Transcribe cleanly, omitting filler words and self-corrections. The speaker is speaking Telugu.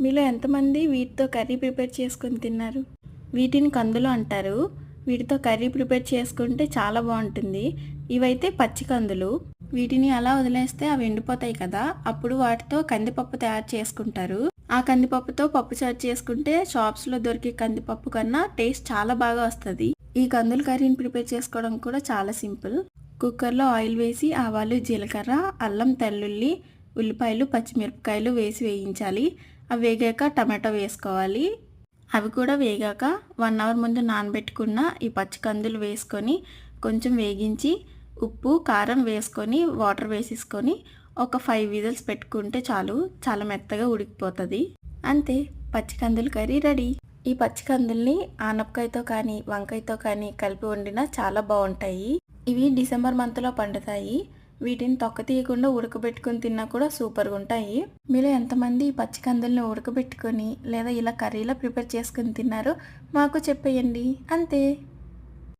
మీలో ఎంతమంది వీటితో కర్రీ ప్రిపేర్ చేసుకొని తిన్నారు? వీటిని కందులు అంటారు. వీటితో కర్రీ ప్రిపేర్ చేసుకుంటే చాలా బాగుంటుంది. ఇవైతే పచ్చి కందులు. వీటిని అలా వదిలేస్తే అవి ఎండిపోతాయి కదా, అప్పుడు వాటితో కందిపప్పు తయారు చేసుకుంటారు. ఆ కందిపప్పుతో పప్పుచారు చేసుకుంటే షాప్స్లో దొరికే కందిపప్పు కన్నా టేస్ట్ చాలా బాగా వస్తుంది. ఈ కందుల కర్రీని ప్రిపేర్ చేసుకోవడం కూడా చాలా సింపుల్. కుక్కర్లో ఆయిల్ వేసి ఆవాలు, జీలకర్ర, అల్లం, తెల్లుల్లి, ఉల్లిపాయలు, పచ్చిమిరపకాయలు వేసి వేయించాలి. అవి వేగాక టమాటో వేసుకోవాలి. అవి కూడా వేగాక 1 అవర్ ముందు నానబెట్టుకున్న ఈ పచ్చి కందులు వేసుకొని కొంచెం వేగించి ఉప్పు, కారం వేసుకొని వాటర్ వేసేసుకొని ఒక 5 విజిల్స్ పెట్టుకుంటే చాలు. చాలా మెత్తగా ఉడికిపోతుంది. అంతే, పచ్చి కందుల కర్రీ రెడీ. ఈ పచ్చి కందుల్ని ఆనపకాయతో కానీ వంకాయతో కానీ కలిపి వండినా చాలా బాగుంటాయి. ఇవి డిసెంబర్ మంత్లో పండుతాయి. వీటిని తొక్క తీయకుండా ఉడకబెట్టుకొని తిన్నా కూడా సూపర్గా ఉంటాయి. మీలో ఎంతమంది ఈ పచ్చి కందుల్ని ఉడకబెట్టుకొని లేదా ఇలా కర్రీలా ప్రిపేర్ చేసుకొని తిన్నారో మాకు చెప్పేయండి. అంతే.